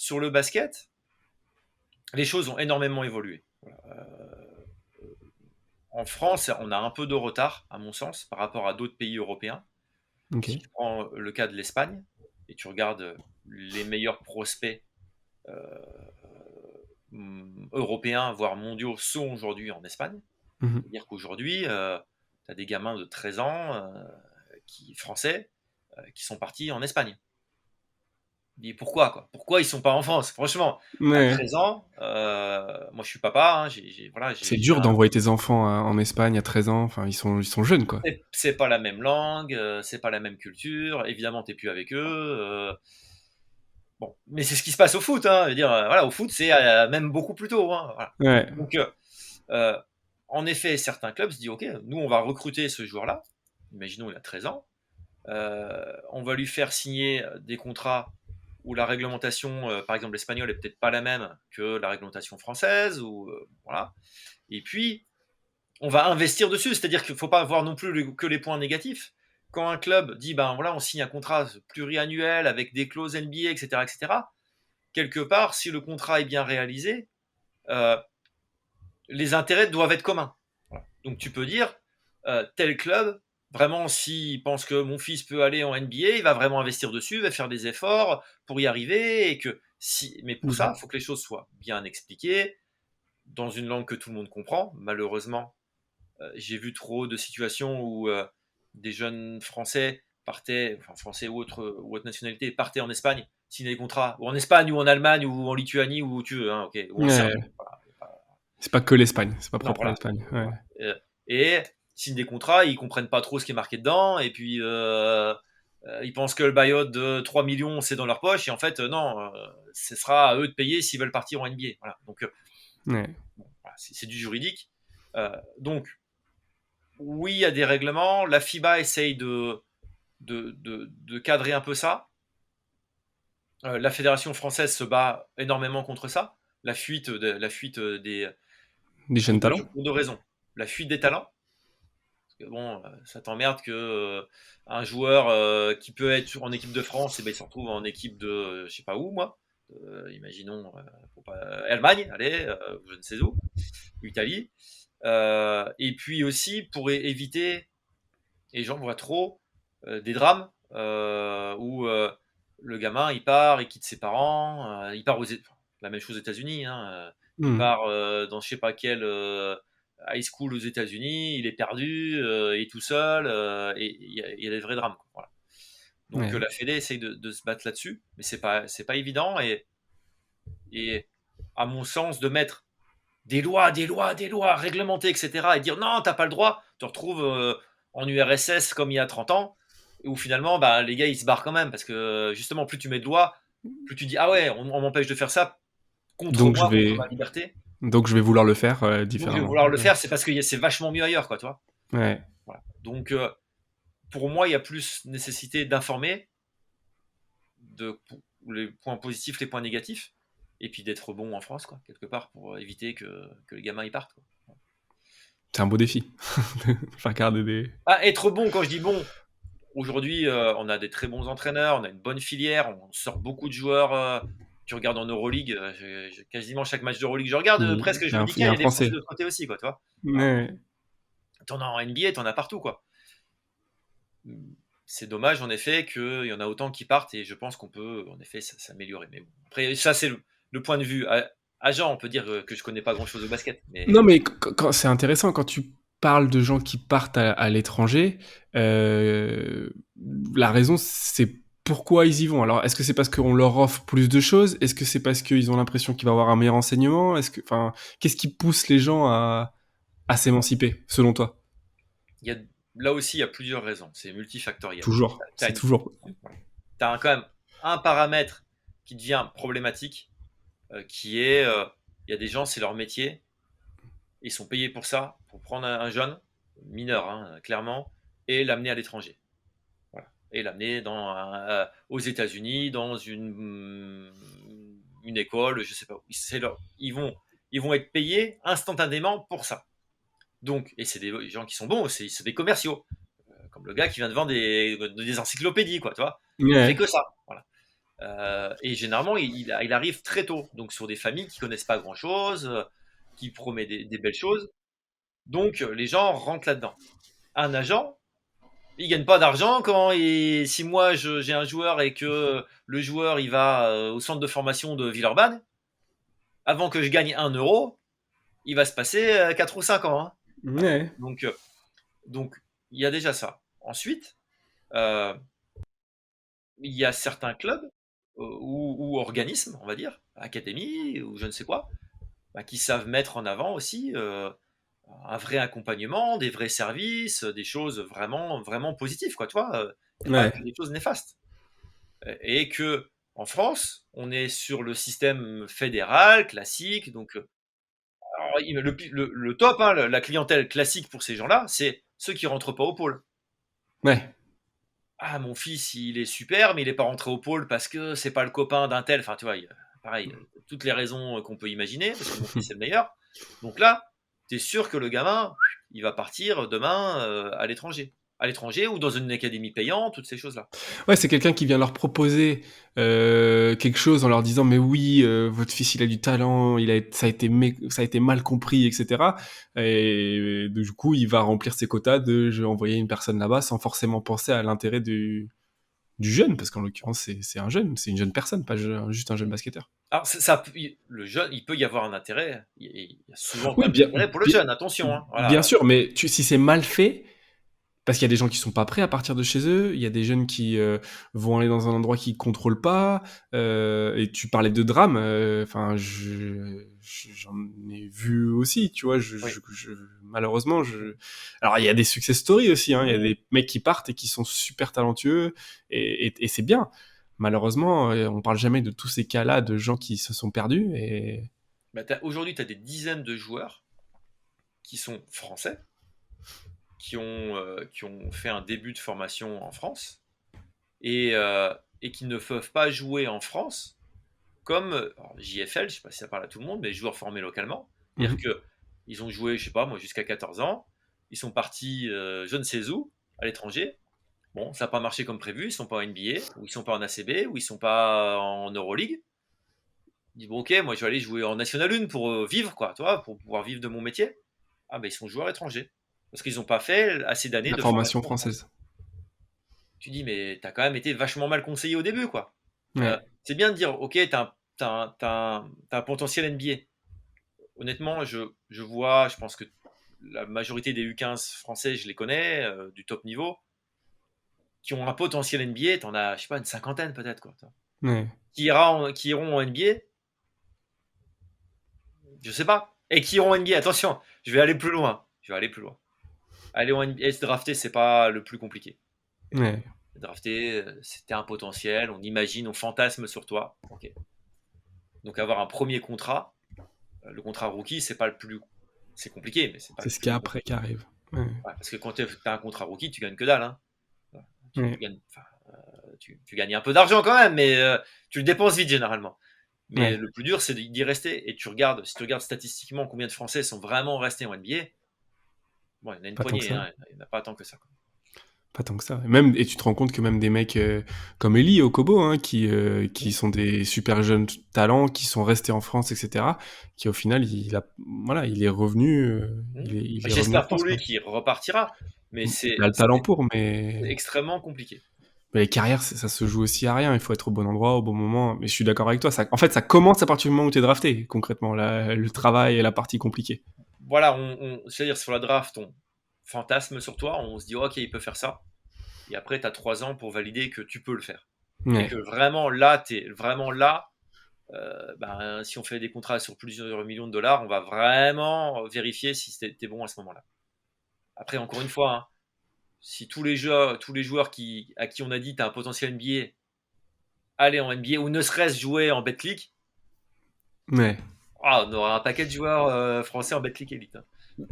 sur le basket, les choses ont énormément évolué. Voilà. En France, on a un peu de retard, à mon sens, par rapport à d'autres pays européens. Ok. Si tu prends le cas de l'Espagne et tu regardes les meilleurs prospects européens, voire mondiaux, sont aujourd'hui en Espagne. Mhm. C'est-à-dire qu'aujourd'hui, tu as des gamins de 13 ans français qui sont partis en Espagne. Et pourquoi, quoi? Pourquoi ils sont pas en France? Franchement, à Ouais. 13 ans, moi je suis papa, hein, voilà, C'est dur d'envoyer tes enfants en Espagne à 13 ans. Enfin, ils sont jeunes, quoi. c'est pas la même langue, c'est pas la même culture. Évidemment, t'es plus avec eux. Bon, mais c'est ce qui se passe au foot, hein. Je veux dire, voilà, au foot, c'est même beaucoup plus tôt, hein, voilà. Ouais. Donc, euh, en effet, certains clubs se disent, ok, nous, on va recruter ce joueur-là. Imaginons, il a 13 ans. On va lui faire signer des contrats où la réglementation, par exemple espagnole, est peut-être pas la même que la réglementation française, ou voilà. Et puis, on va investir dessus, c'est-à-dire qu'il ne faut pas voir non plus que les points négatifs. Quand un club dit, ben voilà, on signe un contrat pluriannuel avec des clauses NBA, etc., etc., quelque part, si le contrat est bien réalisé, euh, les intérêts doivent être communs. Voilà. Donc tu peux dire, tel club, vraiment, s'il pense que mon fils peut aller en NBA, il va vraiment investir dessus, il va faire des efforts pour y arriver. Mais pour ça, Mhm. il faut que les choses soient bien expliquées, dans une langue que tout le monde comprend. Malheureusement, j'ai vu trop de situations où des jeunes Français partaient, enfin Français ou autre nationalité, partaient en Espagne, signaient des contrats, ou en Espagne, ou en Allemagne, ou en Lituanie, ou où tu veux, hein, ok, ou en Serbie. Ouais. C'est pas que l'Espagne. C'est pas Non, propre à voilà. l'Espagne. Ouais. Voilà. Et signent des contrats, ils comprennent pas trop ce qui est marqué dedans, et puis ils pensent que le buyout de 3 millions, c'est dans leur poche, et en fait, non, ce sera à eux de payer s'ils veulent partir en NBA. Voilà. Donc, Ouais. bon, voilà, c'est du juridique. Donc, oui, il y a des règlements. La FIBA essaye de cadrer un peu ça. La fédération française se bat énormément contre ça. La fuite des, Des jeunes talents. pour deux raisons. La fuite des talents. Parce que bon, ça t'emmerde que un joueur qui peut être en équipe de France, et ben, il se retrouve en équipe de, je sais pas où, moi. Imaginons, Allemagne, allez, je ne sais où, Italie. Et puis aussi pour éviter, et j'en vois trop, des drames où le gamin il part, il quitte ses parents, il part la même chose aux États-Unis, hein, il Mhm. part dans je sais pas quel high school aux États-Unis, il est perdu, il est tout seul, et il y a des vrais drames, quoi. Voilà. Donc Ouais. la Fédé essaye de se battre là-dessus, mais c'est pas évident, et à mon sens de mettre des lois réglementées, etc., et dire non, t'as pas le droit, tu te retrouves en URSS comme il y a 30 ans, où finalement, bah, les gars, ils se barrent quand même, parce que justement, plus tu mets de lois, plus tu dis, ah ouais, on m'empêche de faire ça contre Donc je moi, contre vais, ma liberté. donc je vais vouloir le faire Donc je vais différemment. vouloir le Ouais. faire, c'est parce que c'est vachement mieux ailleurs, quoi, tu vois. Ouais. Voilà. Donc pour moi, il y a plus nécessité d'informer de les points positifs, les points négatifs, et puis d'être bon en France, quoi, quelque part, pour éviter que les gamins y partent, quoi. C'est un beau défi. Faire regarder des. Ah, être bon, quand je dis bon, aujourd'hui, on a des très bons entraîneurs, on a une bonne filière, on sort beaucoup de joueurs. Tu regardes en Euroleague, quasiment chaque match d'Euroleague, je regarde presque, je me dis, Il y tiens, a il y un a des Français de Français. l'autre côté aussi, quoi, tu vois. Voilà. Ouais. T'en as en NBA, t'en as partout, quoi. C'est dommage, en effet, qu'il y en a autant qui partent, et je pense qu'on peut, en effet, s'améliorer. Mais bon. Après, ça, c'est le point de vue agent. On peut dire que je connais pas grand-chose au basket, mais Non, mais c'est intéressant quand tu parles de gens qui partent à l'étranger. euh, la raison, c'est pourquoi ils y vont. Alors, est-ce que c'est parce qu'on leur offre plus de choses? Est-ce que c'est parce qu'ils ont l'impression qu'il va y avoir un meilleur enseignement? Enfin, qu'est-ce qui pousse les gens à s'émanciper, selon toi? il y a, là aussi, il y a plusieurs raisons. C'est multifactoriel. Toujours. T'as C'est toujours. voilà. Quand même un paramètre qui devient problématique, qui est, il y a des gens, c'est leur métier, ils sont payés pour ça, pour prendre un jeune, mineur, hein, clairement, et l'amener à l'étranger. Voilà. Et l'amener aux États-Unis, dans une école, je sais pas où. Ils vont être payés instantanément pour ça. Donc, et c'est des gens qui sont bons, c'est des commerciaux, comme le gars qui vient de vendre des encyclopédies, quoi, tu vois. Il fait Ouais. que ça. Voilà. Et généralement, il arrive très tôt, donc sur des familles qui connaissent pas grand-chose, qui promet des belles choses. Donc les gens rentrent là-dedans. Un agent, il gagne pas d'argent si moi j'ai un joueur et que le joueur il va au centre de formation de Villeurbanne, avant que je gagne 1 euro, il va se passer 4 ou 5 ans, hein. Ouais. Donc, donc il y a déjà ça. Ensuite, euh, il y a certains clubs ou organismes, on va dire, académies ou je ne sais quoi, bah, qui savent mettre en avant aussi un vrai accompagnement, des vrais services, des choses vraiment, vraiment positives, quoi, toi. Il n'y a pas Ouais. que des choses néfastes. Et que en France, on est sur le système fédéral classique, donc alors, le top, hein, la clientèle classique pour ces gens-là, c'est ceux qui rentrent pas au pôle. Ouais. Ah, mon fils, il est super, mais il est pas rentré au pôle parce que c'est pas le copain d'un tel. Enfin, tu vois, pareil, toutes les raisons qu'on peut imaginer, parce que mon fils est le meilleur. Donc là, tu es sûr que le gamin, il va partir demain à l'étranger. À l'étranger ou dans une académie payante, toutes ces choses-là. Ouais, c'est quelqu'un qui vient leur proposer quelque chose en leur disant mais oui, votre fils il a du talent, ça a été mal compris, etc. Et du coup, il va remplir ses quotas de je vais envoyer une personne là-bas sans forcément penser à l'intérêt du jeune, parce qu'en l'occurrence c'est un jeune, c'est une jeune personne, pas juste un jeune basketteur. Alors, le jeune, il peut y avoir un intérêt. Il y a souvent quand Oui, même de l'intérêt pour le bien, jeune, attention, hein, bien voilà. sûr, mais si c'est mal fait, parce qu'il y a des gens qui sont pas prêts à partir de chez eux, il y a des jeunes qui vont aller dans un endroit qu'ils contrôlent pas. Et tu parlais de drame, enfin, j'en ai vu aussi, tu vois. Oui. Malheureusement, alors il y a des success stories aussi, hein. Il y a des mecs qui partent et qui sont super talentueux et c'est bien. Malheureusement, on parle jamais de tous ces cas-là de gens qui se sont perdus et Bah, aujourd'hui, tu as des dizaines de joueurs qui sont français, qui ont fait un début de formation en France et qui ne peuvent pas jouer en France comme alors, JFL, je sais pas si ça parle à tout le monde, mais joueurs formés localement. C'est-à-dire Mhm. que ils ont joué, je sais pas, moi jusqu'à 14 ans, ils sont partis je ne sais où, à l'étranger. Bon, ça n'a pas marché comme prévu, ils sont pas en NBA, ou ils sont pas en ACB, ou ils sont pas en Euroleague. Ils disent bon ok, moi je vais aller jouer en National 1 pour vivre, quoi, tu vois, pour pouvoir vivre de mon métier. Ah ben ils sont joueurs étrangers. Parce qu'ils n'ont pas fait assez d'années La de formation formation en France. française. Tu dis mais t'as quand même été vachement mal conseillé au début, quoi. Ouais. C'est bien de dire ok, t'as un potentiel NBA. Honnêtement, je vois, je pense que la majorité des U15 français, je les connais, du top niveau, qui ont un potentiel NBA, t'en as, je sais pas, une cinquantaine peut-être, quoi. Ouais. Qui iront en NBA, je sais pas. Et qui iront en NBA, attention, je vais aller plus loin. Je vais aller plus loin. Aller en NBA, se drafter, c'est pas le plus compliqué. Ouais. Drafter, c'était un potentiel, on imagine, on fantasme sur toi. Ok. Donc avoir un premier contrat, le contrat rookie, c'est pas le plus. C'est compliqué, mais c'est pas C'est le ce qui est plus après compliqué. qui arrive. Ouais. Ouais, parce que quand tu as un contrat rookie, tu gagnes que dalle, hein. Tu Ouais. gagnes, enfin, tu gagnes un peu d'argent quand même, mais tu le dépenses vite généralement. Mais Ouais. le plus dur, c'est d'y rester. Et si tu regardes statistiquement combien de Français sont vraiment restés en NBA, bon, il y en a une Pas tant que poignée, ça. hein, il n'y en a pas tant que ça, quoi. Pas tant que ça. Et tu te rends compte que même des mecs comme Eli Okobo, hein, qui Mmh. sont des super jeunes talents, qui sont restés en France, etc., qui au final, voilà, il est revenu, Mmh. il est revenu en J'espère pour France, lui quoi. qu'il repartira, mais Il a le talent pour, c'est extrêmement compliqué. mais les carrières, ça se joue aussi à rien. Il faut être au bon endroit, au bon moment. Mais je suis d'accord avec toi. En fait, ça commence à partir du moment où tu es drafté, concrètement. Le travail est la partie compliquée. Voilà, c'est-à-dire sur la draft, on fantasme sur toi, on se dit ok, il peut faire ça. Et après, tu as 3 ans pour valider que tu peux le faire. Et Ouais, que vraiment là, tu es vraiment là. Ben, si on fait des contrats sur plusieurs millions de dollars, on va vraiment vérifier si t'es bon à ce moment-là. Après, encore une fois, hein, si tous les joueurs à qui on a dit tu as un potentiel NBA, aller en NBA ou ne serait-ce jouer en Betclic, ouais. ah, on aura un paquet de joueurs français en Betclic Elite, hein.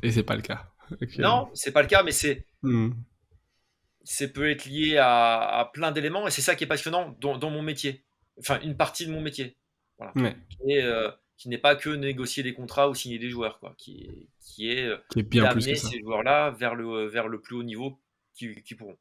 Et c'est pas le cas, actuellement. Non, c'est pas le cas, mais Hmm. c'est peut être lié à plein d'éléments et c'est ça qui est passionnant dans mon métier. Enfin, une partie de mon métier. Voilà. Ouais. Qui n'est pas que négocier des contrats ou signer des joueurs, quoi. Qui est Qui est bien plus que d'amener ça. ces joueurs-là vers le plus haut niveau qui pourront.